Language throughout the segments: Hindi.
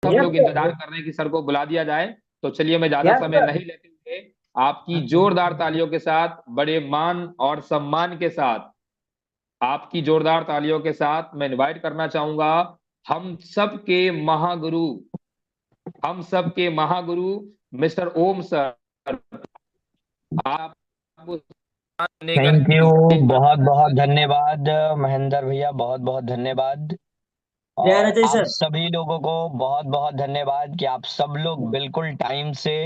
सब यस लोग सर। इंतजार कर रहे हैं कि सर को बुला दिया जाए। तो चलिए, मैं ज्यादा यस समय सर। नहीं लेते हुए आपकी जोरदार तालियों के साथ, बड़े मान और सम्मान के साथ, आपकी जोरदार तालियों के साथ मैं इनवाइट करना चाहूंगा हम सब के महागुरु, हम सब के महागुरु मिस्टर ओम सर। आप लेकर थैंक यू। स्टेज पर बहुत बहुत आगे बढ़। धन्यवाद महेंद्र भैया, बहुत बहुत धन्यवाद। जय और अजय आप सर। सभी लोगों को बहुत बहुत धन्यवाद कि आप सब लोग बिल्कुल टाइम से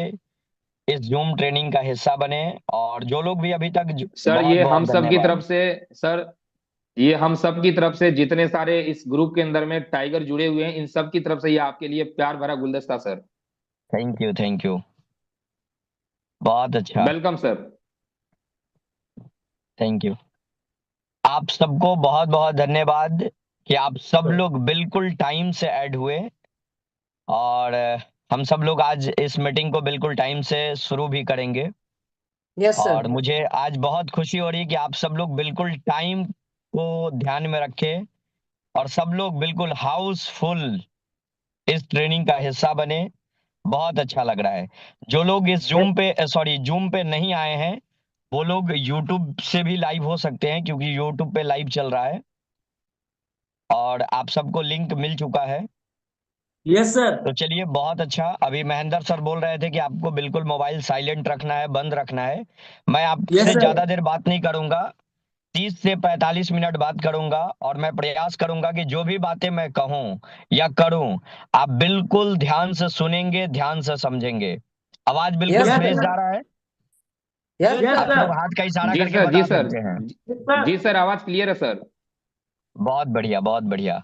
इस जूम ट्रेनिंग का हिस्सा बने। और जो लोग भी अभी तक सर बहुत ये बहुत हम सब की तरफ धन्यवाद। से, सर ये हम सब की तरफ से, जितने सारे इस ग्रुप के अंदर में टाइगर जुड़े हुए हैं, इन सब की तरफ से ये आपके लिए प्यार भरा गुलदस्ता sir. Thank you, thank you. बहुत अच्छा। Welcome sir. Thank you. आप सबको बहुत बहुत धन्यवाद कि आप सब लोग बिल्कुल टाइम से ऐड हुए। और हम सब लोग आज इस मीटिंग को बिल्कुल टाइम से शुरू भी करेंगे। Yes sir. और मुझे आज बहुत खुशी हो रही है कि आप सब लोग बिल्कुल टाइम को ध्यान में रखें और सब लोग बिल्कुल हाउसफुल इस ट्रेनिंग का हिस्सा बने। बहुत अच्छा लग रहा है। जो लोग इस जूम पे नहीं आए हैं, वो लोग यूट्यूब से भी लाइव हो सकते हैं, क्योंकि यूट्यूब पे लाइव चल रहा है और आप सबको लिंक मिल चुका है। Yes sir. तो चलिए, बहुत अच्छा। अभी महेंद्र सर बोल रहे थे कि आपको बिल्कुल मोबाइल साइलेंट रखना है, बंद रखना है। मैं यस आपसे सर। ज्यादा देर बात नहीं करूंगा। 30 से 45 मिनट बात करूंगा और मैं प्रयास करूंगा कि जो भी बातें मैं कहूं या करूं, आप बिल्कुल ध्यान से सुनेंगे, ध्यान से समझेंगे। आवाज बिल्कुल यस फ्रेश सर। जा रहा है। यस आप सर। लोग हाथ का इशारा जी करके सर, जी बता सर, सकते हैं। जी सर, आवाज क्लियर है सर। बहुत बढ़िया, बहुत बढ़िया।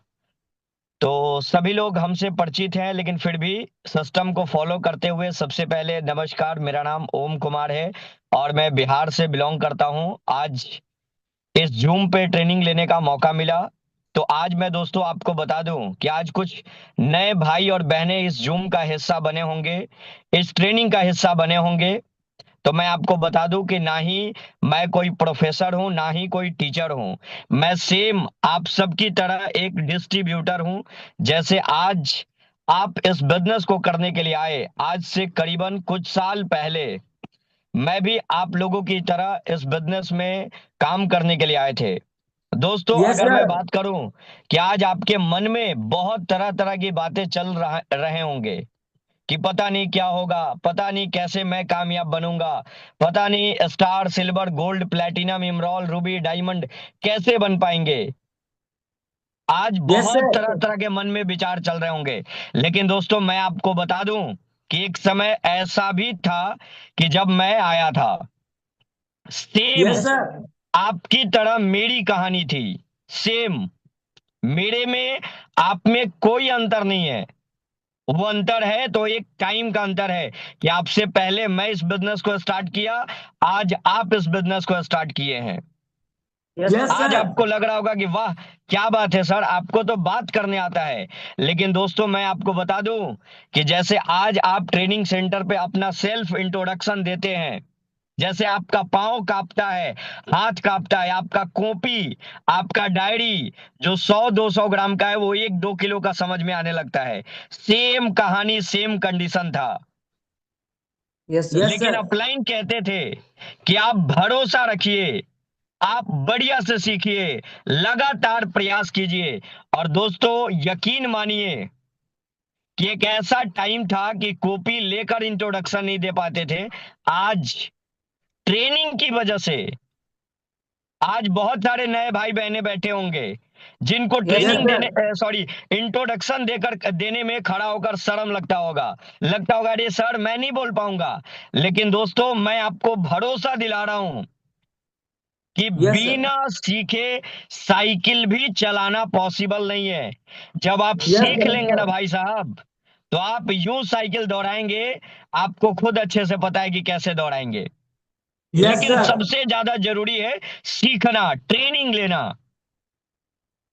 तो सभी लोग हमसे परिचित हैं, लेकिन फिर भी सिस्टम को फॉलो करते हुए सबसे पहले नमस्कार, मेरा नाम ओम कुमार है और मैं बिहार से बिलोंग करता हूं। आज इस जूम पे ट्रेनिंग लेने का मौका मिला। तो आज मैं दोस्तों आपको बता दूं कि आज कुछ नए भाई और बहनें इस जूम का हिस्सा बने होंगे, इस ट्रेनिंग का हिस्सा बने होंगे। तो मैं आपको बता दूं कि ना ही मैं कोई प्रोफेसर हूं, ना ही कोई टीचर हूं। मैं सेम आप सबकी तरह एक डिस्ट्रीब्यूटर हूं। जैसे आज आप इस बिजनेस को करने के लिए आए, आज से करीबन कुछ साल पहले मैं भी आप लोगों की तरह इस बिजनेस में काम करने के लिए आए थे। दोस्तों, यस अगर मैं सर। बात करूं कि आज आपके मन में बहुत तरह तरह की बातें चल रहे होंगे कि पता नहीं क्या होगा, पता नहीं कैसे मैं कामयाब बनूंगा, पता नहीं star, silver, gold, platinum, emerald, ruby, diamond कैसे बन पाएंगे। आज यस बहुत सर। तरह तरह के मन में विचार चल रहे होंगे। लेकिन दोस्तों, मैं आपको बता दूं कि एक समय ऐसा भी था कि जब मैं आया था, सेम यस सर। आपकी तरह मेरी कहानी थी। सेम मेरे में आप में कोई अंतर नहीं है। वो अंतर है तो एक टाइम का अंतर है कि आपसे पहले मैं इस बिजनेस को स्टार्ट किया, आज आप इस बिजनेस को स्टार्ट किए हैं। यस आज सर। आपको लग रहा होगा कि वाह, क्या बात है सर, आपको तो बात करने आता है। लेकिन दोस्तों, मैं आपको बता दूं कि जैसे आज आप ट्रेनिंग सेंटर पे अपना सेल्फ इंट्रोडक्शन देते हैं, जैसे आपका पाँव कांपता है, हाथ कांपता है, आपका कॉपी, आपका डायरी जो 100-200 ग्राम का है, वो 1-2 किलो का समझ में आने लगता है। सेम कहानी, सेम कंडीशन था। यस लेकिन सर। अपलाइन कहते थे कि आप भरोसा रखिए, आप बढ़िया से सीखिए, लगातार प्रयास कीजिए। और दोस्तों, यकीन मानिए कि एक ऐसा टाइम था कि कॉपी लेकर इंट्रोडक्शन नहीं दे पाते थे। आज ट्रेनिंग की वजह से आज बहुत सारे नए भाई बहने बैठे होंगे जिनको यस ट्रेनिंग सर। देने, सॉरी, इंट्रोडक्शन देकर देने में खड़ा होकर शर्म लगता होगा अरे सर मैं नहीं बोल पाऊंगा। लेकिन दोस्तों, मैं आपको भरोसा दिला रहा हूं कि यस सर। बिना सीखे साइकिल भी चलाना पॉसिबल नहीं है। जब आप यस सीख सर। लेंगे ना भाई साहब, तो आप यूं साइकिल दौड़ाएंगे, आपको खुद अच्छे से पता है कि कैसे दौड़ाएंगे। यस लेकिन सर। सबसे ज्यादा जरूरी है सीखना, ट्रेनिंग लेना।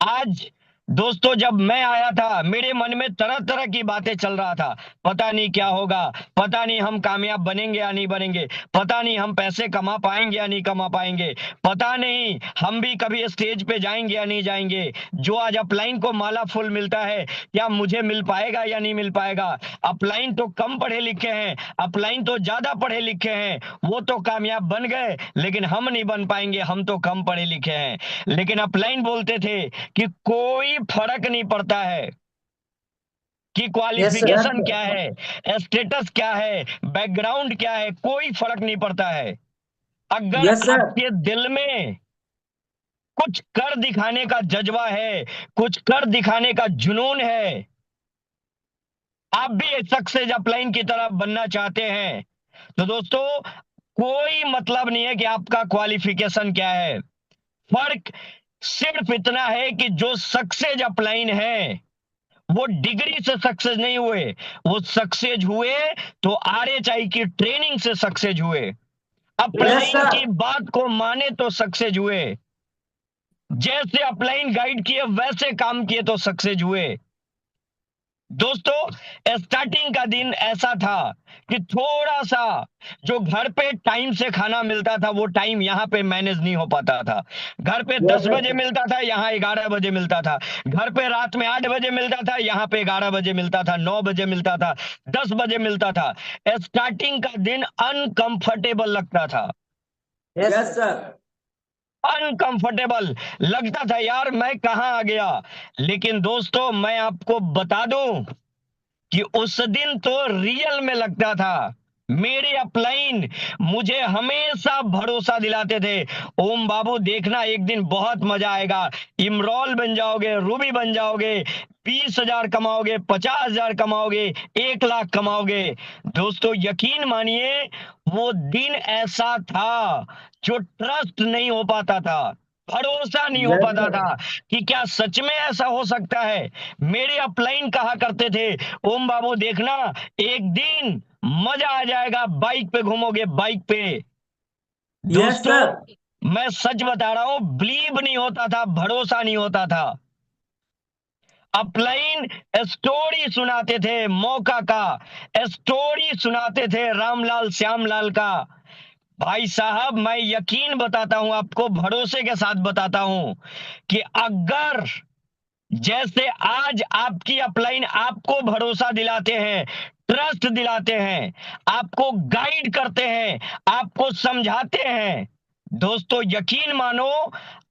आज दोस्तों जब मैं आया था मेरे मन में तरह तरह की बातें चल रहा था, पता नहीं क्या होगा, पता नहीं हम कामयाब बनेंगे या नहीं बनेंगे, पता नहीं हम पैसे कमा पाएंगे या नहीं कमा पाएंगे, पता नहीं हम भी कभी स्टेज पे जाएंगे या नहीं जाएंगे। जो आज अपलाइन को माला फूल मिलता है, क्या मुझे मिल पाएगा या नहीं मिल पाएगा। अपलाइन तो कम पढ़े लिखे हैं, अपलाइन तो ज्यादा पढ़े लिखे हैं, वो तो कामयाब बन गए, लेकिन हम नहीं बन पाएंगे, हम तो कम पढ़े लिखे हैं। लेकिन अपलाइन बोलते थे कि कोई फर्क नहीं पड़ता है कि Yes, sir. क्वालिफिकेशन क्या है, स्टेटस क्या है, बैकग्राउंड क्या है, कोई फर्क नहीं पड़ता है। अगर Yes, sir. आपके दिल में कुछ कर दिखाने का जज्बा है, कुछ कर दिखाने का जुनून है, आप भी सक्सेस अपलाइन की तरफ बनना चाहते हैं, तो दोस्तों कोई मतलब नहीं है कि आपका क्वालिफिकेशन क्या है। फर्क सिर्फ इतना है कि जो सक्सेस अपलाइन है वो डिग्री से सक्सेस नहीं हुए, वो सक्सेस हुए तो आरएचआई की ट्रेनिंग से सक्सेस हुए, अपलाइन sir. की बात को माने तो सक्सेस हुए, जैसे अपलाइन गाइड किए वैसे काम किए तो सक्सेस हुए। दोस्तों स्टार्टिंग का दिन ऐसा था कि थोड़ा सा जो घर पे टाइम से खाना मिलता था वो टाइम यहाँ पे मैनेज नहीं हो पाता था। घर पे 10 बजे मिलता था, यहाँ 11 बजे मिलता था। घर पे रात में 8 बजे मिलता था, यहाँ पे 11 बजे मिलता था, 9 बजे मिलता था, 10 बजे मिलता था। स्टार्टिंग का दिन अनकंफर्टेबल लगता था, Yes, sir. अनकंफर्टेबल लगता था, यार मैं कहाँ आ गया। लेकिन दोस्तों मैं आपको बता दूं कि उस दिन तो रियल में लगता था। मेरे अपलाइन मुझे हमेशा भरोसा दिलाते थे, ओम बाबू देखना एक दिन बहुत मजा आएगा, इमरोल बन जाओगे, रूबी बन जाओगे, 20,000 कमाओगे, 50,000 कमाओगे, 1 लाख कमाओगे। दोस्तों यकीन मानिए वो दिन ऐसा था जो ट्रस्ट नहीं हो पाता था, भरोसा नहीं हो Yes, पाता sir. था कि क्या सच में ऐसा हो सकता है। मेरे अपलाइन कहा करते थे, ओम बाबू देखना एक दिन मजा आ जाएगा, बाइक पे घूमोगे, बाइक पे। Yes, दोस्तों sir. मैं सच बता रहा हूं, बिलीव नहीं होता था, भरोसा नहीं होता था। अपलाइन स्टोरी सुनाते थे मौका का, स्टोरी सुनाते थे रामलाल श्यामलाल का। भाई साहब मैं यकीन बताता हूं आपको, भरोसे के साथ बताता हूं कि अगर जैसे आज आपकी अपलाइन आपको भरोसा दिलाते हैं, ट्रस्ट दिलाते हैं, आपको गाइड करते हैं, आपको समझाते हैं, दोस्तों यकीन मानो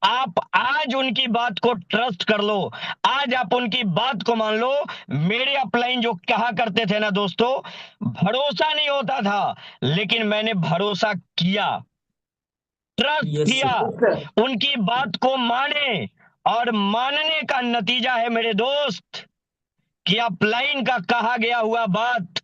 आप आज उनकी बात को ट्रस्ट कर लो, आज आप उनकी बात को मान लो। मेरे अपलाइन जो कहा करते थे ना दोस्तों, भरोसा नहीं होता था लेकिन मैंने भरोसा किया, ट्रस्ट Yes, किया, sir. उनकी बात को माने। और मानने का नतीजा है मेरे दोस्त कि अपलाइन का कहा गया हुआ बात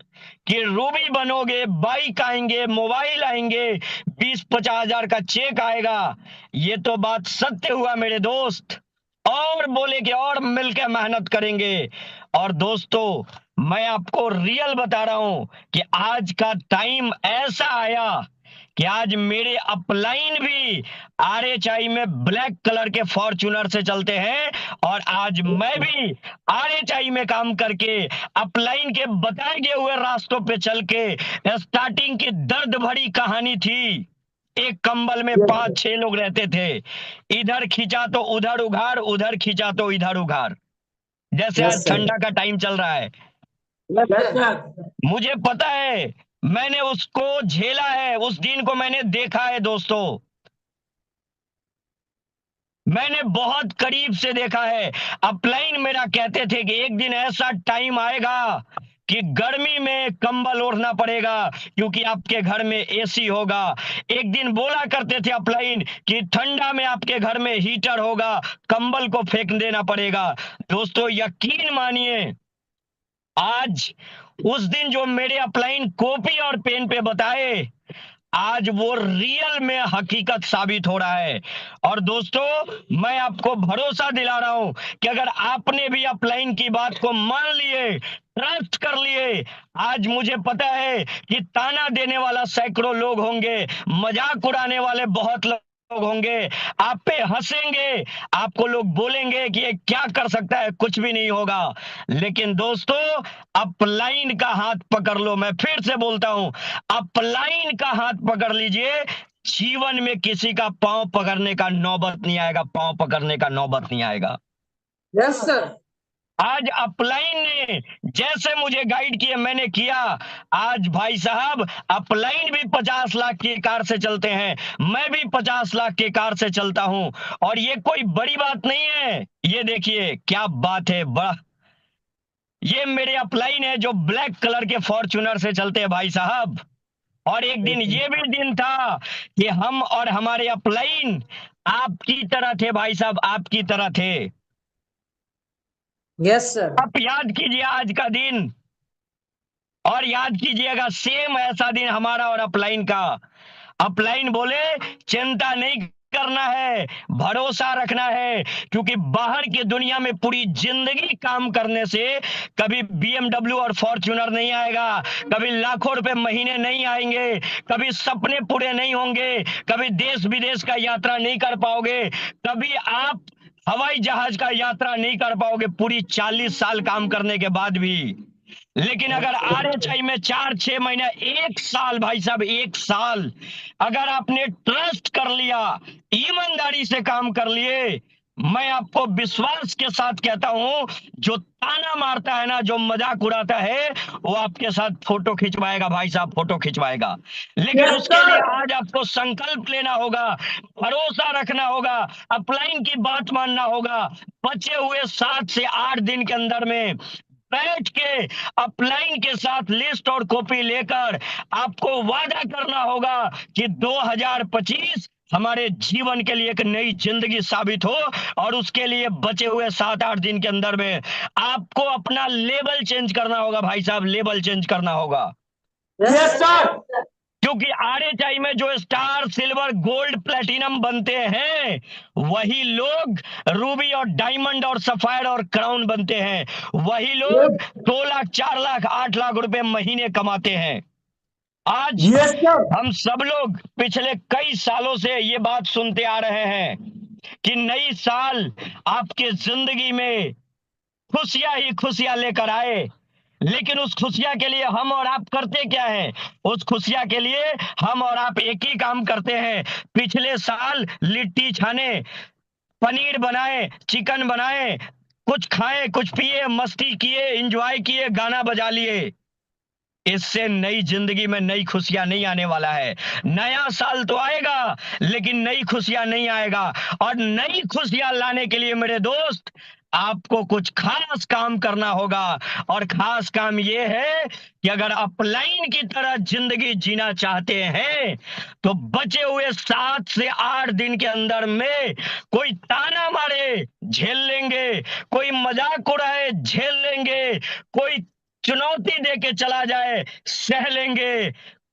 कि रूबी बनोगे, बाइक आएंगे, मोबाइल आएंगे, 20-50 हजार का चेक आएगा, ये तो बात सत्य हुआ मेरे दोस्त। और बोले कि और मिलकर मेहनत करेंगे। और दोस्तों मैं आपको रियल बता रहा हूं कि आज का टाइम ऐसा आया कि आज मेरे अपलाइन भी आरएचआई में ब्लैक कलर के फॉर्च्यूनर से चलते हैं, और आज मैं भी आरएचआई में काम करके अपलाइन के बताए गए हुए रास्तों पे चल के, स्टार्टिंग की दर्द भरी कहानी थी, एक कंबल में 5-6 लोग रहते थे, इधर खींचा तो उधर उघार, उधर खींचा तो इधर उघार, जैसे Yes, आज sir. ठंडा का टाइम चल रहा है। Yes, sir. मुझे पता है, मैंने उसको झेला है, उस दिन को मैंने देखा है दोस्तों, मैंने बहुत करीब से देखा है। अपलाइन मेरा कहते थे कि एक दिन ऐसा टाइम आएगा कि गर्मी में कंबल ओढ़ना पड़ेगा क्योंकि आपके घर में एसी होगा। एक दिन बोला करते थे अपलाइन कि ठंडा में आपके घर में हीटर होगा, कंबल को फेंक देना पड़ेगा। दोस्तों यकीन मानिए आज उस दिन जो मेरे अपलाइन कॉपी और पेन पे बताए, आज वो रियल में हकीकत साबित हो रहा है। और दोस्तों मैं आपको भरोसा दिला रहा हूं कि अगर आपने भी अपलाइन की बात को मान लिए, ट्रस्ट कर लिए, आज मुझे पता है कि ताना देने वाला सैकड़ों लोग होंगे, मजाक उड़ाने वाले बहुत लोग लोग होंगे, आप पे हंसेंगे, आपको लोग बोलेंगे कि ये क्या कर सकता है, कुछ भी नहीं होगा। लेकिन दोस्तों, अपलाइन का हाथ पकड़ लो। मैं फिर से बोलता हूं, अपलाइन का हाथ पकड़ लीजिए। जीवन में किसी का पांव पकड़ने का नौबत नहीं आएगा, पांव पकड़ने का नौबत नहीं आएगा। Yes sir. आज अपलाइन ने जैसे मुझे गाइड किया, मैंने किया। आज भाई साहब, अपलाइन भी 50 लाख की कार से चलते हैं, मैं भी 50 लाख की कार से चलता हूं। और ये कोई बड़ी बात नहीं है। ये देखिए क्या बात है, बड़ा ये मेरे अपलाइन है जो ब्लैक कलर के फॉर्च्यूनर से चलते हैं भाई साहब। और एक दिन ये भी दिन था कि हम और हमारे अपलाइन आपकी तरह थे भाई साहब, आपकी तरह थे। Yes sir. आप याद कीजिए आज का दिन, और याद कीजिएगा सेम ऐसा दिन हमारा और अपलाइन का। अपलाइन बोले चिंता नहीं करना है, भरोसा रखना है, क्योंकि बाहर की दुनिया में पूरी जिंदगी काम करने से कभी बीएमडब्ल्यू और फॉर्च्यूनर नहीं आएगा, कभी लाखों रुपए महीने नहीं आएंगे, कभी सपने पूरे नहीं होंगे, कभी देश विदेश का यात्रा नहीं कर पाओगे, कभी आप हवाई जहाज का यात्रा नहीं कर पाओगे पूरी 40 साल काम करने के बाद भी। लेकिन अगर आरएचआई में 4-6 महीना, 1 साल भाई साहब, 1 साल अगर आपने ट्रस्ट कर लिया, ईमानदारी से काम कर लिए, मैं आपको विश्वास के साथ कहता हूं, जो ताना मारता है ना, जो मजाक उड़ाता है, वो आपके साथ फोटो खिंचवाएगा भाई साहब, फोटो खिंचवाएगा। लेकिन Yes, उसके लिए sir. आज आपको संकल्प लेना होगा, भरोसा रखना होगा, अपलाइन की बात मानना होगा। बचे हुए 7 से 8 दिन के अंदर में बैठ के अपलाइन के साथ लिस्ट और कॉपी लेकर आपको वादा करना होगा कि 2025 हमारे जीवन के लिए एक नई जिंदगी साबित हो। और उसके लिए बचे हुए 7-8 दिन के अंदर में आपको अपना लेवल चेंज करना होगा भाई साहब, लेवल चेंज करना होगा। Yes, sir. क्योंकि आरएचआई में जो स्टार, सिल्वर, गोल्ड, प्लेटिनम बनते हैं, वही लोग रूबी और डायमंड और सफायर और क्राउन बनते हैं। वही लोग 2 लाख, 4 लाख, 8 लाख रुपए महीने कमाते हैं। आज Yes, sir. हम सब लोग पिछले कई सालों से ये बात सुनते आ रहे हैं कि नई साल आपके जिंदगी में खुशियां ही खुशियां लेकर आए। लेकिन उस खुशियां के लिए हम और आप करते क्या है? उस खुशियां के लिए हम और आप एक ही काम करते हैं। पिछले साल लिट्टी छाने, पनीर बनाए, चिकन बनाए, कुछ खाए, कुछ पिए, मस्ती किए, एंजॉय किए, गाना बजा लिए। इससे नई जिंदगी में नई खुशियां नहीं आने वाला है। नया साल तो आएगा, लेकिन नई खुशियां नहीं आएगा। और नई खुशियां लाने के लिए मेरे दोस्त, आपको कुछ खास काम करना होगा। और खास काम यह है कि अगर अपलाइन की तरह जिंदगी जीना चाहते हैं, तो बचे हुए 7 से 8 दिन के अंदर में कोई ताना मारे झेल लेंगे, कोई मजाक उड़ाए झेल लेंगे, कोई चुनौती दे के चला जाए सह लेंगे।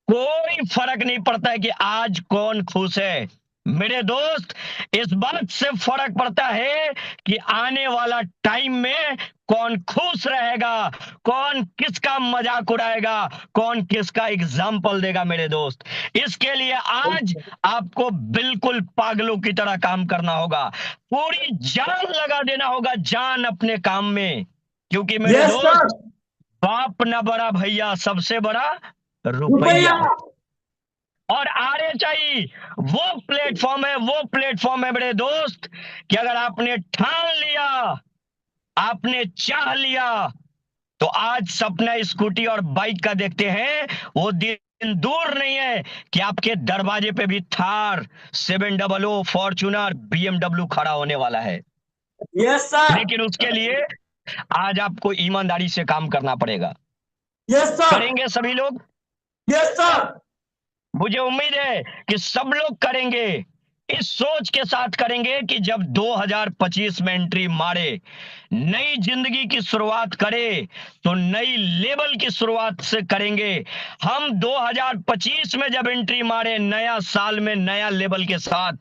कोई फर्क नहीं पड़ता है कि आज कौन खुश है। मेरे दोस्त, इस बात से फर्क पड़ता है कि आने वाला टाइम में कौन खुश रहेगा, कौन किसका मजाक उड़ाएगा, कौन किसका एग्जाम्पल देगा। मेरे दोस्त, इसके लिए आज आपको बिल्कुल पागलों की तरह काम करना होगा, पूरी जान लगा देना होगा, जान अपने काम में। क्योंकि मेरे Yes, दोस्त, sir. बाप न बड़ा भैया, सबसे बड़ा रुपया। रुपया। और आरएचआई वो प्लेटफॉर्म है मेरे दोस्त, कि अगर आपने ठान लिया, आपने चाह लिया, तो आज सपना स्कूटी और बाइक का देखते हैं। वो दिन दूर नहीं है कि आपके दरवाजे पे भी थार, 700, फॉर्च्यूनर, बीएमडब्ल्यू खड़ा होने वाला है। Yes, sir. लेकिन उसके लिए आज आपको ईमानदारी से काम करना पड़ेगा। Yes, sir. करेंगे सभी लोग? Yes, sir. मुझे उम्मीद है कि सब लोग करेंगे, इस सोच के साथ करेंगे कि जब 2025 में एंट्री मारे, नई जिंदगी की शुरुआत करे, तो नई लेवल की शुरुआत से करेंगे। हम 2025 में जब एंट्री मारे, नया साल में नया लेवल के साथ,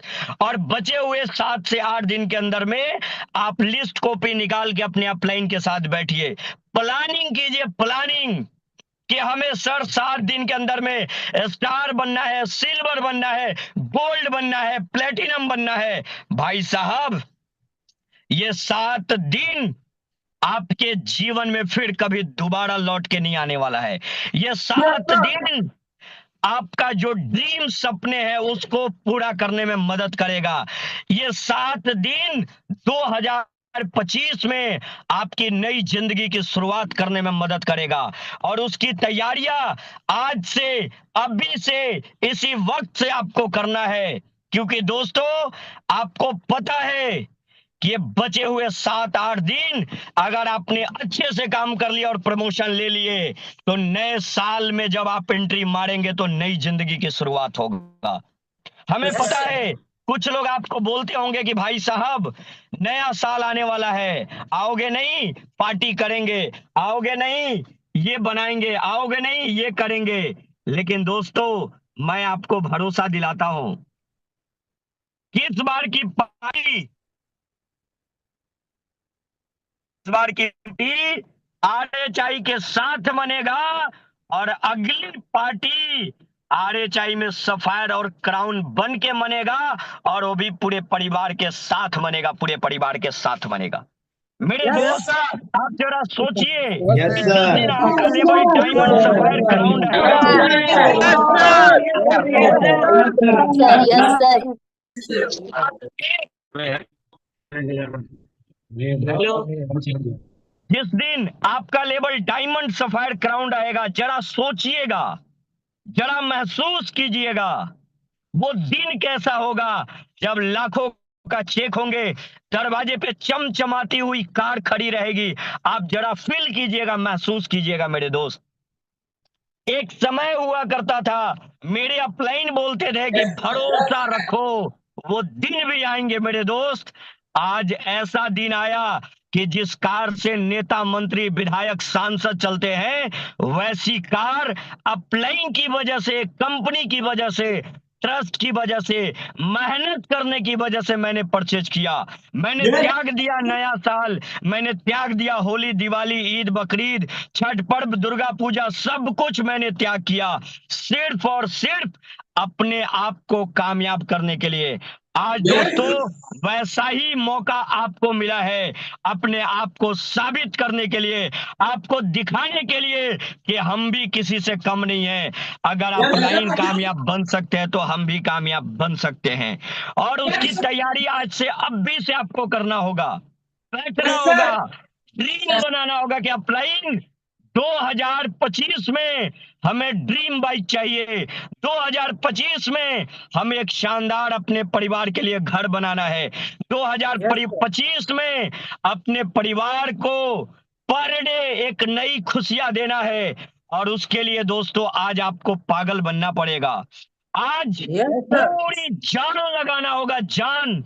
और बचे हुए 7 से 8 दिन के अंदर में आप लिस्ट कॉपी निकाल के अपने अपलाइन के साथ बैठिए, प्लानिंग कीजिए, प्लानिंग। कि हमें सर 7 दिन के अंदर में स्टार बनना है, सिल्वर बनना है, गोल्ड बनना है, प्लेटिनम बनना है। भाई साहब, ये 7 दिन आपके जीवन में फिर कभी दोबारा लौट के नहीं आने वाला है। ये 7 दिन आपका जो ड्रीम सपने हैं उसको पूरा करने में मदद करेगा। ये 7 दिन 2025 में आपकी नई जिंदगी की शुरुआत करने में मदद करेगा, और उसकी तैयारियां आज से, अभी से, इसी वक्त से आपको करना है। क्योंकि दोस्तों, आपको पता है कि ये बचे हुए 7-8 दिन अगर आपने अच्छे से काम कर लिया और प्रमोशन ले लिए, तो नए साल में जब आप एंट्री मारेंगे तो नई जिंदगी की शुरुआत होगा। हमें पता है कुछ लोग आपको बोलते होंगे कि भाई साहब, नया साल आने वाला है, आओगे नहीं, पार्टी करेंगे, आओगे नहीं, ये बनाएंगे, आओगे नहीं, ये करेंगे। लेकिन दोस्तों, मैं आपको भरोसा दिलाता हूं कि इस बार की पार्टी, इस बार की पार्टी आरएचआई के साथ बनेगा, और अगली पार्टी आरएचआई में सफायर और क्राउन बन के मनेगा, और वो भी पूरे परिवार के साथ मनेगा, पूरे परिवार के साथ मनेगा। मेरे Yes, दोस्त, sir. आप जरा सोचिए Yes, कि sir. जिस दिन आपका लेवल डायमंड सफायर क्राउन रहेगा, Yes, sir. जिस दिन आपका लेवल डायमंड सफायर क्राउन रहेगा, जरा सोचिएगा, जरा महसूस कीजिएगा वो दिन कैसा होगा जब लाखों का चेक होंगे, दरवाजे पे चमचमाती हुई कार खड़ी रहेगी। आप जरा फील कीजिएगा, महसूस कीजिएगा मेरे दोस्त। एक समय हुआ करता था, मेरे अपलाइन बोलते थे कि भरोसा रखो, वो दिन भी आएंगे मेरे दोस्त। आज ऐसा दिन आया कि जिस कार से नेता, मंत्री, विधायक, सांसद चलते हैं, वैसी कार अपलाइन की वजह से, कंपनी की वजह से, ट्रस्ट की वजह से, मेहनत करने की वजह से मैंने परचेज किया। मैंने त्याग दिया नया साल, मैंने त्याग दिया होली, दिवाली, ईद, बकरीद, छठ पर्व, दुर्गा पूजा, सब कुछ मैंने त्याग किया, सिर्फ और सिर्फ अपने आप को कामयाब करने के लिए। आज दोस्तों, वैसा ही मौका आपको मिला है, अपने आप को साबित करने के लिए, आपको दिखाने के लिए कि हम भी किसी से कम नहीं है। अगर आप लाइन कामयाब बन सकते हैं तो हम भी कामयाब बन सकते हैं, और उसकी तैयारी आज से, अब भी से आपको करना होगा, बैठना होगा, ड्रीम बनाना होगा कि अपलाइन 2025 में हमें ड्रीम बाइक चाहिए, 2025 में हमें एक शानदार अपने परिवार के लिए घर बनाना है, 2025 में अपने परिवार को पर डे एक नई खुशियां देना है। और उसके लिए दोस्तों, आज आपको पागल बनना पड़ेगा, आज पूरी जान लगाना होगा, जान।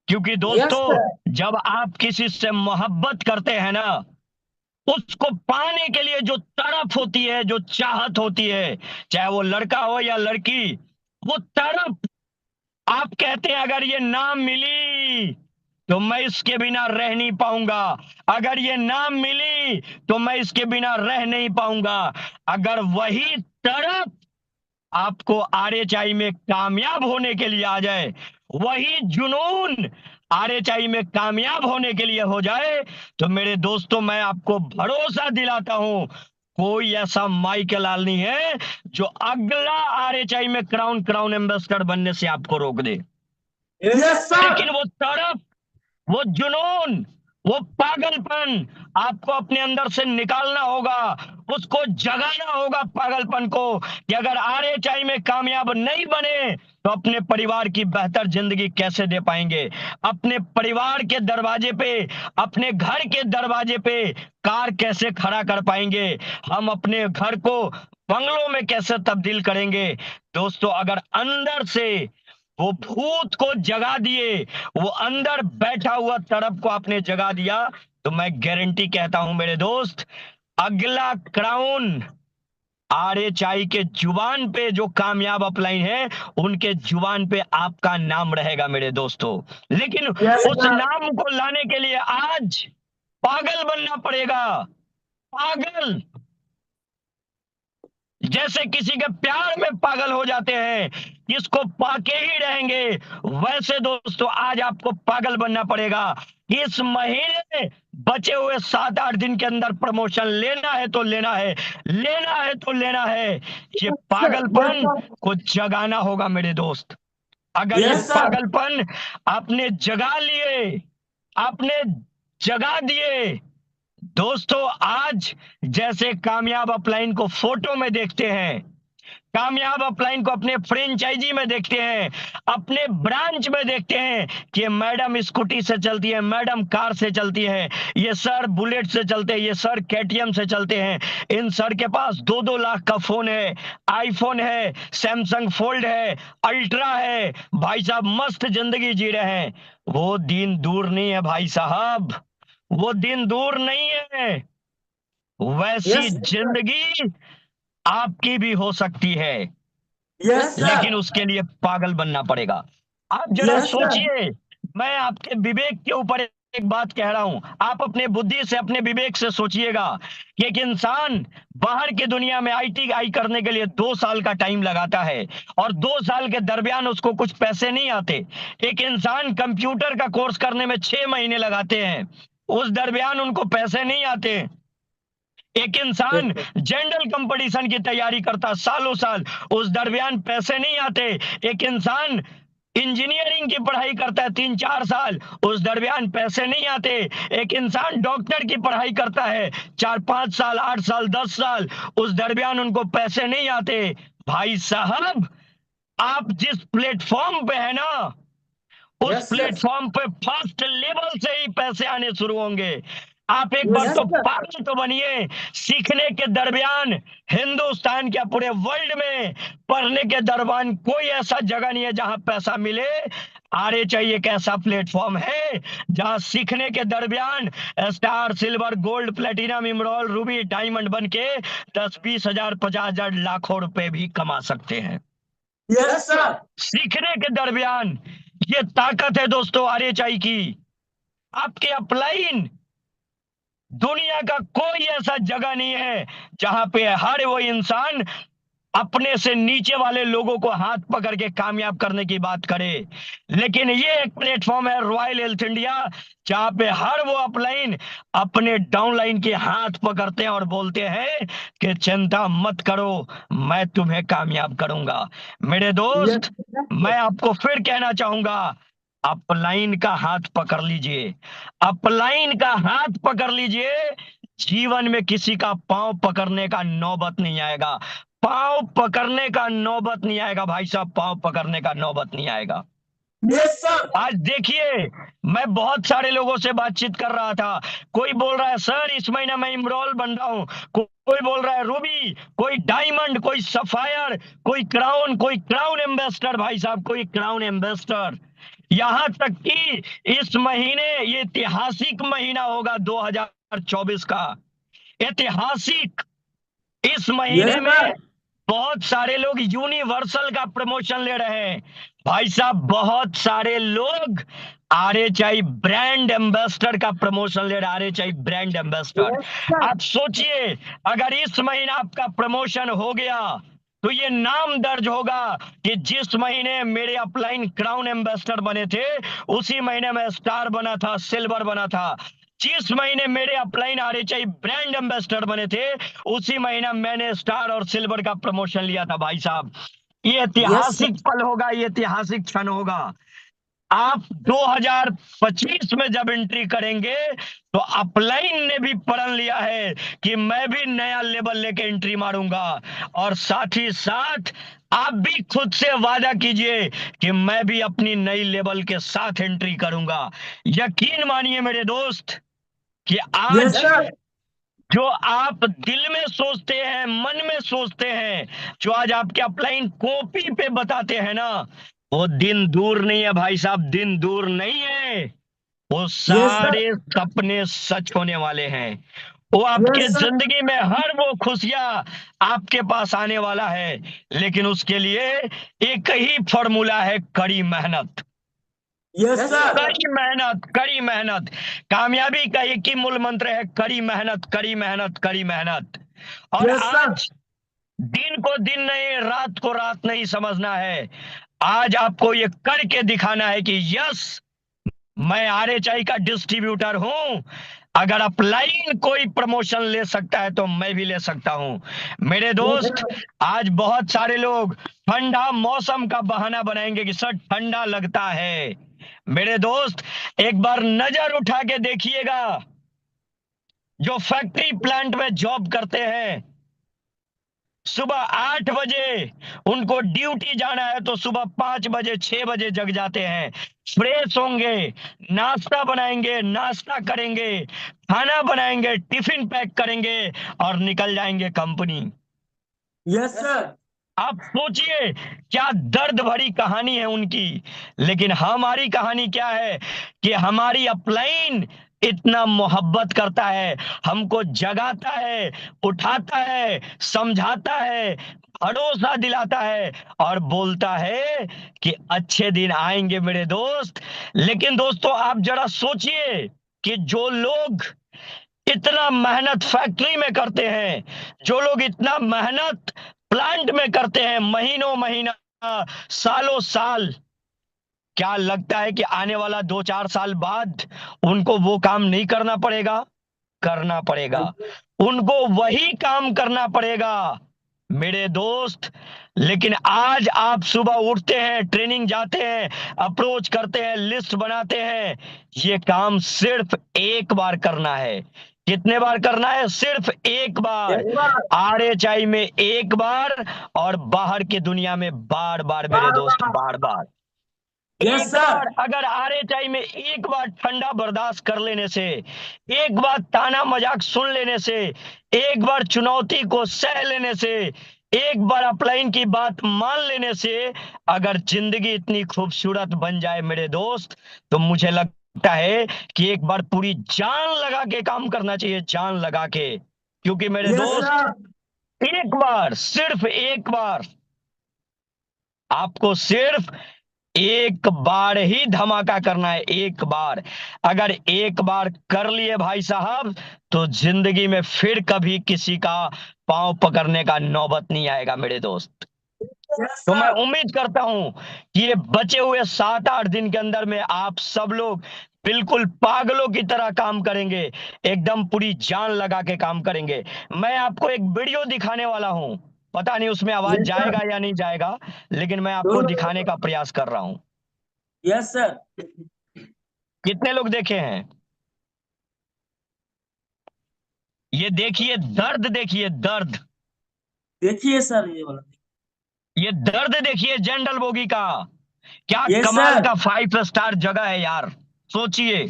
क्योंकि दोस्तों, जब आप किसी से मोहब्बत करते हैं ना, उसको पाने के लिए जो तड़प होती है, जो चाहत होती है, चाहे वो लड़का हो या लड़की, वो तड़प, आप कहते हैं अगर ये ना मिली तो मैं इसके बिना रह नहीं पाऊंगा, अगर ये ना मिली तो मैं इसके बिना रह नहीं पाऊंगा। अगर वही तड़प आपको आरएचआई में कामयाब होने के लिए आ जाए, वही जुनून आरएचआई में कामयाब होने के लिए हो जाए, तो मेरे दोस्तों, मैं आपको भरोसा दिलाता हूं, कोई ऐसा माइकल लाल नहीं है जो अगला आरएचआई में क्राउन एम्बेसडर बनने से आपको रोक दे। Yes, sir. लेकिन वो तड़प, वो जुनून, वो पागलपन आपको अपने अंदर से निकालना होगा, उसको जगाना होगा पागलपन को, कि अगर आरएचआई में कामयाब नहीं बने तो अपने परिवार की बेहतर जिंदगी कैसे दे पाएंगे, अपने परिवार के दरवाजे पे, अपने घर के दरवाजे पे कार कैसे खड़ा कर पाएंगे, हम अपने घर को बंगलों में कैसे तब्दील करेंगे। दोस्तों, अगर अंदर से वो भूत को जगा दिए, वो अंदर बैठा हुआ तड़प को आपने जगा दिया, तो मैं गारंटी कहता हूं मेरे दोस्त, अगला क्राउन आरएचआई के जुबान पे जो कामयाब अपलाइन है, उनके जुबान पे आपका नाम रहेगा मेरे दोस्तों। लेकिन उस नाम को लाने के लिए आज पागल बनना पड़ेगा, पागल। जैसे किसी के प्यार में पागल हो जाते हैं, इसको पाके ही रहेंगे, वैसे दोस्तों आज आपको पागल बनना पड़ेगा कि इस महीने बचे हुए 7-8 दिन के अंदर प्रमोशन लेना है तो लेना है, लेना है तो लेना है। ये पागलपन को जगाना होगा मेरे दोस्त। अगर ये यस सर। पागलपन आपने जगा लिए, आपने जगा दिए दोस्तों, आज जैसे कामयाब अपलाइन को फोटो में देखते हैं, कामयाब अपलाइन को अपने फ्रेंचाइजी में देखते हैं, अपने ब्रांच में देखते हैं कि मैडम स्कूटी से चलती है, मैडम कार से चलती है, ये सर बुलेट से चलते हैं, ये सर केटीएम से चलते हैं, इन सर के पास 2-2 लाख का फोन है, आईफोन है, सैमसंग फोल्ड है, अल्ट्रा है, भाई साहब मस्त जिंदगी जी रहे हैं। वो दिन दूर नहीं है भाई साहब, वो दिन दूर नहीं है। वैसी यस जिंदगी आपकी भी हो सकती है, यस लेकिन सर। उसके लिए पागल बनना पड़ेगा। आप जरा यस सर। सोचिए, मैं आपके विवेक के ऊपर एक बात कह रहा हूं, आप अपने बुद्धि से, अपने विवेक से सोचिएगा कि एक इंसान बाहर की दुनिया में आईटीआई करने के लिए 2 साल का टाइम लगाता है और 2 साल के दरमियान उसको कुछ पैसे नहीं आते। एक इंसान कंप्यूटर का कोर्स करने में 6 महीने लगाते हैं, उस दरमियान उनको पैसे नहीं आते। एक इंसान जनरल कंपटीशन की तैयारी करता सालों साल, उस दरमियान पैसे नहीं आते। एक इंसान इंजीनियरिंग की पढ़ाई करता है 3-4 साल, उस दरमियान पैसे नहीं आते। एक इंसान डॉक्टर की पढ़ाई करता है 4-5 साल, 8 साल, 10 साल, उस दरमियान उनको पैसे नहीं आते। भाई साहब, आप जिस प्लेटफॉर्म पे है ना, उस यस सर। प्लेटफॉर्म पे फर्स्ट लेवल से ही पैसे आने शुरू होंगे। आप एक बार यस तो सर। पागल तो बनिए, सीखने के दरमियान हिंदुस्तान के पूरे वर्ल्ड में पढ़ने के दरमियान कोई ऐसा जगह नहीं है जहां पैसा मिले। आरएचआई एक ऐसा प्लेटफॉर्म है जहां सीखने के दरमियान star, silver, gold, platinum, emerald, ruby, diamond बन के 10-20 हजार, 50 हजार, लाखों रुपए भी कमा सकते हैं यस सर। सीखने के दरमियान। ये ताकत है दोस्तों आरएचआई की। आपके अपलाइन, दुनिया का कोई ऐसा जगह नहीं है जहां पे हर वो इंसान अपने से नीचे वाले लोगों को हाथ पकड़ के कामयाब करने की बात करे। लेकिन ये एक प्लेटफॉर्म है रॉयल हेल्थ इंडिया, जहां पे हर वो अपलाइन अपने डाउनलाइन के हाथ पकड़ते हैं और बोलते हैं कि चिंता मत करो, मैं तुम्हें कामयाब करूंगा। मेरे दोस्त, मैं आपको फिर कहना चाहूंगा, अपलाइन का हाथ पकड़ लीजिए, अपलाइन का हाथ पकड़ लीजिए। जीवन में किसी का पांव पकड़ने का नौबत नहीं आएगा, पांव पकड़ने का नौबत नहीं आएगा भाई साहब, पांव पकड़ने का नौबत नहीं आएगा। Yes sir. आज देखिए, मैं बहुत सारे लोगों से बातचीत कर रहा था, कोई बोल रहा है सर इस महीने मैं इमरोल बन रहा हूं, कोई बोल रहा है रूबी, कोई डायमंड, कोई सफायर, कोई क्राउन एम्बेसडर, भाई साहब कोई क्राउन एम्बेसडर। यहां तक कि इस महीने, ये ऐतिहासिक महीना होगा 2024 का, ऐतिहासिक। इस महीने यस में सर। बहुत सारे लोग यूनिवर्सल का प्रमोशन ले रहे हैं भाई साहब, बहुत सारे लोग आरएचआई ब्रांड एम्बेसडर का प्रमोशन ले रहे हैं, आरएचआई ब्रांड एम्बेसडर। आप सोचिए, अगर इस महीने आपका प्रमोशन हो गया तो ये नाम दर्ज होगा कि जिस महीने मेरे अपलाइन क्राउन एम्बेसडर बने थे, उसी महीने में स्टार बना था, सिल्वर बना था। जिस महीने मेरे अपलाइन आरएचआई ब्रांड एम्बेसडर बने थे, उसी महीना मैंने स्टार और सिल्वर का प्रमोशन लिया था भाई साहब। ये यस ऐतिहासिक पल होगा, ये ऐतिहासिक क्षण होगा। आप 2025 में जब एंट्री करेंगे तो अपलाइन ने भी प्रण लिया है कि मैं भी नया लेवल लेके एंट्री मारूंगा, और साथ ही साथ आप भी खुद से वादा कीजिए कि मैं भी अपनी नई लेवल के साथ एंट्री करूंगा। यकीन मानिए मेरे दोस्त कि यस आज सर। जो आप दिल में सोचते हैं, मन में सोचते हैं, जो आज आपके अपलाइन कॉपी पे बताते हैं ना, वो दिन दूर नहीं है भाई साहब, दिन दूर नहीं है। वो यस सर। सारे सपने सच होने वाले हैं। वो आपके यस सर। जिंदगी में हर वो खुशियां आपके पास आने वाला है, लेकिन उसके लिए एक ही फॉर्मूला है, कड़ी मेहनत। Yes sir. कड़ी मेहनत, कड़ी मेहनत। कामयाबी का एक ही मूल मंत्र है, कड़ी मेहनत, कड़ी मेहनत, कड़ी मेहनत। और यस सर। आज दिन को दिन नहीं, रात को रात नहीं समझना है। आज आपको ये करके दिखाना है कि यस, मैं RHI का डिस्ट्रीब्यूटर हूं। अगर अपलाइन कोई प्रमोशन ले सकता है तो मैं भी ले सकता हूं। मेरे दोस्त, आज बहुत सारे लोग ठंडा मौसम का बहाना बनाएंगे कि सर ठंडा लगता है। मेरे दोस्त, एक बार नजर उठा के देखिएगा, जो फैक्ट्री प्लांट में जॉब करते हैं, सुबह 8 बजे उनको ड्यूटी जाना है तो सुबह 5 बजे 6 बजे जग जाते हैं, फ्रेश होंगे, नाश्ता बनाएंगे, नाश्ता करेंगे, खाना बनाएंगे, टिफिन पैक करेंगे और निकल जाएंगे कंपनी। Yes sir. आप सोचिए क्या दर्द भरी कहानी है उनकी। लेकिन हमारी कहानी क्या है कि हमारी अपलाइन इतना मोहब्बत करता है, हमको जगाता है, उठाता है, समझाता है, भरोसा दिलाता है और बोलता है कि अच्छे दिन आएंगे मेरे दोस्त। लेकिन दोस्तों, आप जरा सोचिए कि जो लोग इतना मेहनत फैक्ट्री में करते हैं, जो लोग इतना मेहनत प्लांट में करते हैं, महीनों महीना, सालों साल, क्या लगता है कि आने वाला 2-4 साल बाद उनको वो काम नहीं करना पड़ेगा? करना पड़ेगा, उनको वही काम करना पड़ेगा मेरे दोस्त। लेकिन आज आप सुबह उठते हैं, ट्रेनिंग जाते हैं, अप्रोच करते हैं, लिस्ट बनाते हैं, ये काम सिर्फ एक बार करना है। कितने बार करना है? सिर्फ एक बार। RHI में एक बार और बाहर की दुनिया में बार बार मेरे दोस्त, बार बार। यस एक सर। बार अगर RHI में एक बार ठंडा बर्दाश्त कर लेने से, एक बार ताना मजाक सुन लेने से, एक बार चुनौती को सह लेने से, एक बार अपलाइन की बात मान लेने से अगर जिंदगी इतनी खूबसूरत बन जाए मेरे दोस्त, तो मुझे लगता है कि एक बार पूरी जान लगा के काम करना चाहिए, जान लगा के। क्योंकि मेरे यस दोस्त, सर। एक बार, सिर्फ एक बार, आपको सिर्फ एक बार ही धमाका करना है, एक बार। अगर एक बार कर लिए भाई साहब, तो जिंदगी में फिर कभी किसी का पांव पकड़ने का नौबत नहीं आएगा मेरे दोस्त। यस तो मैं सर। उम्मीद करता हूं कि ये बचे हुए 7-8 दिन के अंदर में आप सब लोग बिल्कुल पागलों की तरह काम करेंगे, एकदम पूरी जान लगा के काम करेंगे। मैं आपको एक वीडियो दिखाने वाला हूं, पता नहीं उसमें आवाज यस सर। जाएगा या नहीं जाएगा, लेकिन मैं आपको दिखाने का प्रयास कर रहा हूं। Yes sir. कितने लोग देखे हैं? ये देखिए दर्द, देखिए दर्द, देखिए सर ये वाला। ये दर्द देखिए जनरल बोगी का। क्या यस कमाल सर। का 5 स्टार जगह है यार, सोचिए।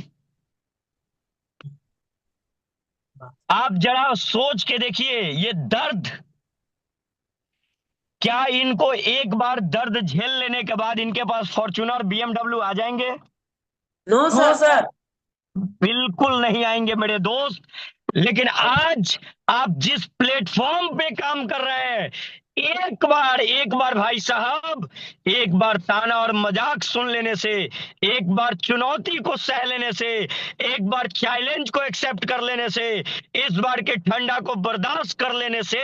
आप जरा सोच के देखिए ये दर्द। क्या इनको एक बार दर्द झेल लेने के बाद इनके पास फॉर्च्यूनर BMW आ जाएंगे? No sir. बिल्कुल नहीं आएंगे मेरे दोस्त। लेकिन आज आप जिस प्लेटफॉर्म पे काम कर रहे हैं, एक बार भाई साहब, एक बार ताना और मजाक सुन लेने से, एक बार चुनौती को सह लेने से, एक बार चैलेंज को एक्सेप्ट कर लेने से, इस बार के ठंडा को बर्दाश्त कर लेने से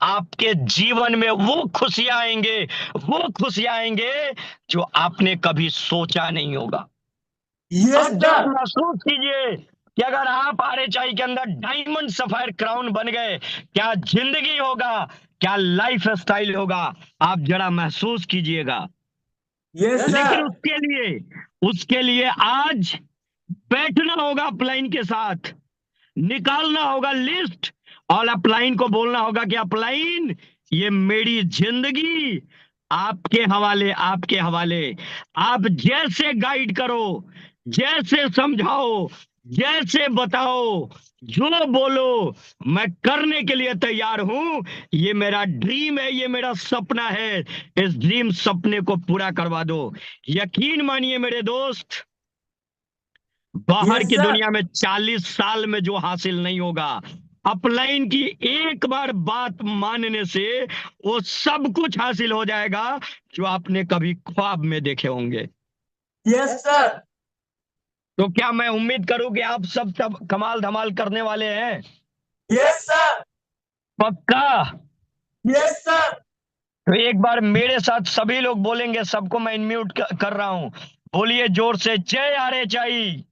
आपके जीवन में वो खुशियां आएंगे, वो खुशियां आएंगे जो आपने कभी सोचा नहीं होगा। यस आप जरा सर। महसूस कीजिए कि अगर आप RHI के अंदर डायमंड सफायर क्राउन बन गए, क्या जिंदगी होगा, क्या लाइफ स्टाइल होगा, आप जरा महसूस कीजिएगा। यस लेकिन सर। उसके लिए आज बैठना होगा अपलाइन के साथ, निकालना होगा लिस्ट और अपलाइन को बोलना होगा कि अपलाइन, ये मेरी जिंदगी आपके हवाले, आपके हवाले। आप जैसे गाइड करो, जैसे समझाओ, जैसे बताओ, जो बोलो, मैं करने के लिए तैयार हूं। ये मेरा ड्रीम है, ये मेरा सपना है। इस ड्रीम सपने को पूरा करवा दो। यकीन मानिए मेरे दोस्त, बाहर यस की सर। दुनिया में 40 साल में जो हासिल नहीं होगा, अपलाइन की एक बार बात मानने से वो सब कुछ हासिल हो जाएगा जो आपने कभी ख्वाब में देखे होंगे। Yes sir. तो क्या मैं उम्मीद करूं कि आप सब कमाल धमाल करने वाले हैं? Yes sir. पक्का? Yes sir. तो एक बार मेरे साथ सभी लोग बोलेंगे, सबको मैं इनम्यूट कर रहा हूं। बोलिए जोर से, जय आरएचआई।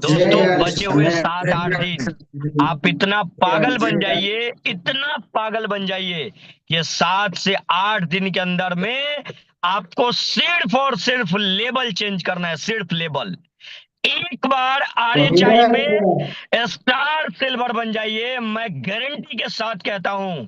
दोस्तों बचे हुए 7-8 दिन आप इतना पागल बन जाइए, इतना पागल बन जाइए कि 7 से 8 दिन के अंदर में आपको सिर्फ और सिर्फ लेबल चेंज करना है, सिर्फ लेबल। एक बार आरएचआई में स्टार सिल्वर बन जाइए, मैं गारंटी के साथ कहता हूं,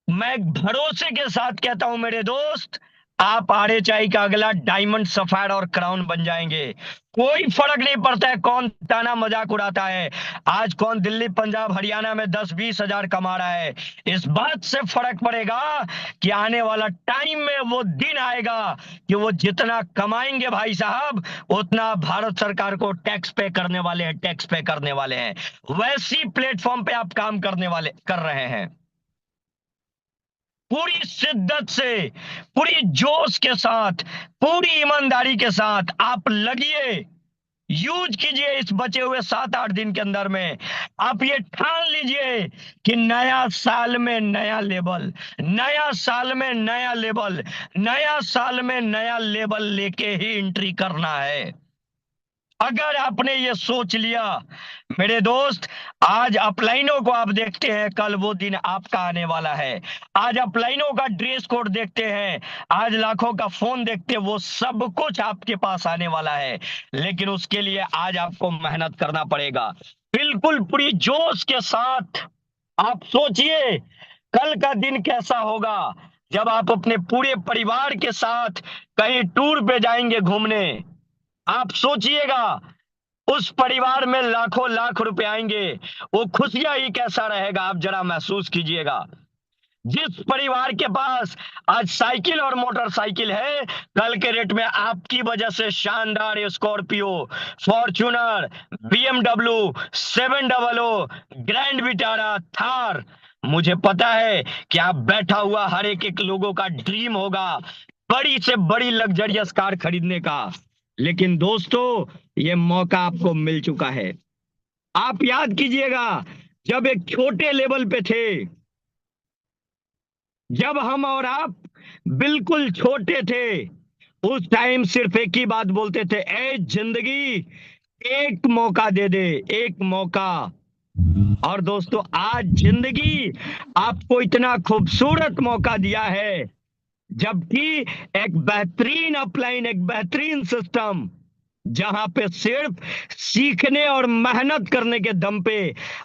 मैं भरोसे के साथ कहता हूं मेरे दोस्त, आप आरएचआई का अगला डायमंड, सफायर और क्राउन बन जाएंगे। कोई फर्क नहीं पड़ता है कौन ताना मजाक उड़ाता है, आज कौन दिल्ली पंजाब हरियाणा में 10-20 हजार कमा रहा है। इस बात से फर्क पड़ेगा कि आने वाला टाइम में वो दिन आएगा कि वो जितना कमाएंगे भाई साहब, उतना भारत सरकार को टैक्स पे करने वाले हैं, टैक्स पे करने वाले हैं। वैसी प्लेटफॉर्म पे आप काम कर रहे हैं। पूरी शिद्दत से, पूरी जोश के साथ, पूरी ईमानदारी के साथ आप लगिए, यूज कीजिए इस बचे हुए 7-8 दिन के अंदर में। आप ये ठान लीजिए कि नया साल में नया लेवल, नया साल में नया लेवल, नया साल में नया लेवल लेके ही एंट्री करना है। अगर आपने ये सोच लिया मेरे दोस्त, आज अपलाइनों को आप देखते हैं, कल वो दिन आपका आने वाला है। आज अपलाइनों का ड्रेस कोड देखते हैं, आज लाखों का फोन देखते हैं, वो सब कुछ आपके पास आने वाला है। लेकिन उसके लिए आज आपको मेहनत करना पड़ेगा, बिल्कुल पूरी जोश के साथ। आप सोचिए कल का दिन कैसा होगा जब आप अपने पूरे परिवार के साथ कहीं टूर पे जाएंगे घूमने। आप सोचिएगा उस परिवार में लाखों लाख रुपए आएंगे, वो खुशियां ही कैसा रहेगा, आप जरा महसूस कीजिएगा। जिस परिवार के पास आज साइकिल और मोटरसाइकिल है, कल के रेट में आपकी वजह से शानदार Scorpio, Fortuner, BMW 700, grand Vitara, Thar, मुझे पता है कि आप बैठा हुआ हर एक एक लोगों का ड्रीम होगा बड़ी से बड़ी लग्जरियस कार खरीदने का। लेकिन दोस्तों ये मौका आपको मिल चुका है। आप याद कीजिएगा जब एक छोटे लेवल पे थे, जब हम और आप बिल्कुल छोटे थे, उस टाइम सिर्फ एक ही बात बोलते थे, ए जिंदगी एक मौका दे दे, एक मौका। और दोस्तों आज जिंदगी आपको इतना खूबसूरत मौका दिया है, जबकि एक बेहतरीन अपलाइन, एक बेहतरीन सिस्टम, जहां पे सिर्फ सीखने और मेहनत करने के दम पे,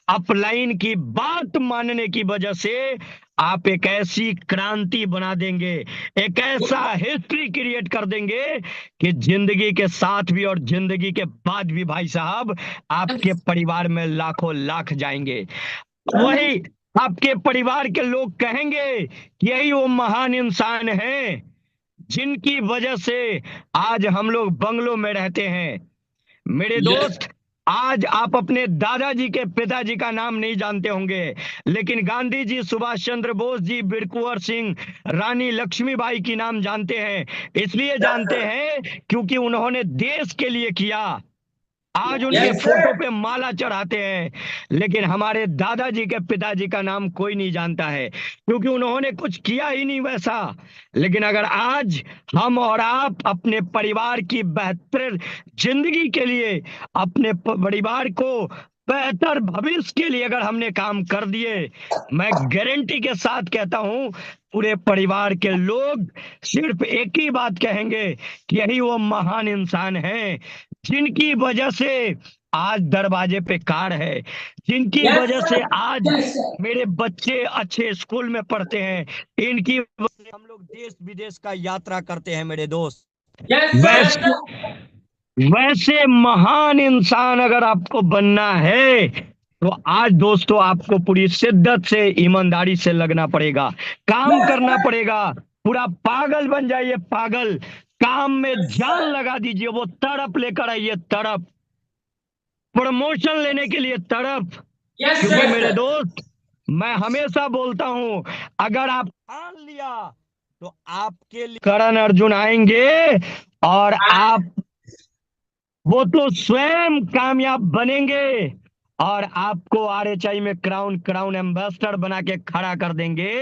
अपलाइन की बात मानने की वजह से आप एक ऐसी क्रांति बना देंगे, एक ऐसा हिस्ट्री क्रिएट कर देंगे कि जिंदगी के साथ भी और जिंदगी के बाद भी भाई साहब आपके परिवार में लाखों लाख जाएंगे। वही आपके परिवार के लोग कहेंगे कि यही वो महान इंसान हैं जिनकी वजह से आज हम लोग बंगलों में रहते हैं। मेरे दोस्त, आज आप अपने दादाजी के पिताजी का नाम नहीं जानते होंगे, लेकिन गांधी जी, सुभाष चंद्र बोस जी, बीर कुंवर सिंह, रानी लक्ष्मीबाई की नाम जानते हैं। इसलिए जानते हैं क्योंकि उन्होंने देश के लिए किया। आज उनके फोटो पे माला चढ़ाते हैं, लेकिन हमारे दादाजी के पिताजी का नाम कोई नहीं जानता है क्योंकि उन्होंने कुछ किया ही नहीं वैसा। लेकिन अगर आज हम और आप अपने परिवार की बेहतर जिंदगी के लिए, अपने परिवार को बेहतर भविष्य के लिए अगर हमने काम कर दिए, मैं गारंटी के साथ कहता हूं पूरे परिवार के लोग सिर्फ एक ही बात कहेंगे कि यही वो महान इंसान हैं जिनकी वजह से आज दरवाजे पे कार है, जिनकी वजह से आज मेरे बच्चे अच्छे स्कूल में पढ़ते हैं, इनकी वजह से हम लोग देश विदेश का यात्रा करते हैं मेरे दोस्त। वैसे महान इंसान अगर आपको बनना है तो आज दोस्तों आपको पूरी शिद्दत से, ईमानदारी से लगना पड़ेगा, काम करना पड़ेगा। पूरा पागल बन जाइए, पागल। काम में जान लगा दीजिए, वो तड़प लेकर आइए, तड़प। प्रमोशन लेने के लिए तड़प। यस क्योंकि सर मेरे दोस्त, मैं हमेशा बोलता हूं, अगर आप ठान लिया तो आपके लिए करण अर्जुन आएंगे, और आप वो तो स्वयं कामयाब बनेंगे, और आपको आरएचआई में क्राउन एम्बेसडर बना के खड़ा कर देंगे,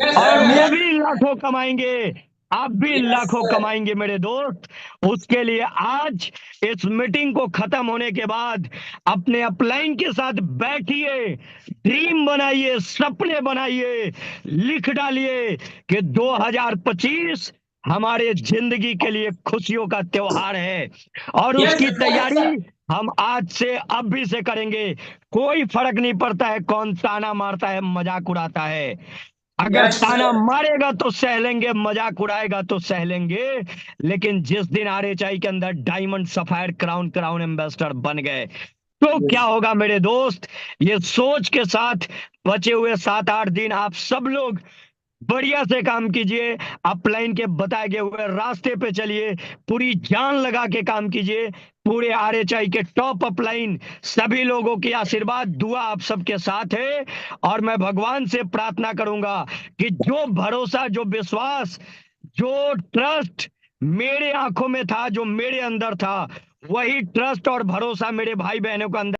और वो भी लाखों कमाएंगे, आप भी लाखों कमाएंगे मेरे दोस्त। उसके लिए आज इस मीटिंग को खत्म होने के बाद अपने अपलाइन के साथ बैठिए, ड्रीम बनाइए, सपने बनाइए, लिख डालिए कि 2025 हमारे जिंदगी के लिए खुशियों का त्योहार है, और उसकी तैयारी हम आज से अब भी से करेंगे। कोई फर्क नहीं पड़ता है कौन ताना मारता है, मजाक उड़ाता है। अगर ताना मारेगा तो सह लेंगे, मजाक उड़ाएगा तो सह लेंगे, लेकिन जिस दिन आरएचआई के अंदर डायमंड सफायर क्राउन एम्बेसडर बन गए तो क्या होगा मेरे दोस्त। ये सोच के साथ बचे हुए 7-8 दिन आप सब लोग बढ़िया से काम कीजिए, अपलाइन के बताए गए हुए रास्ते पे चलिए, पूरी जान लगा के काम कीजिए। पूरे आरएचआई के टॉप अपलाइन सभी लोगों की आशीर्वाद दुआ आप सबके साथ है, और मैं भगवान से प्रार्थना करूंगा कि जो भरोसा, जो विश्वास, जो ट्रस्ट मेरे आंखों में था, जो मेरे अंदर था, वही ट्रस्ट और भरोसा मेरे भाई बहनों के अंदर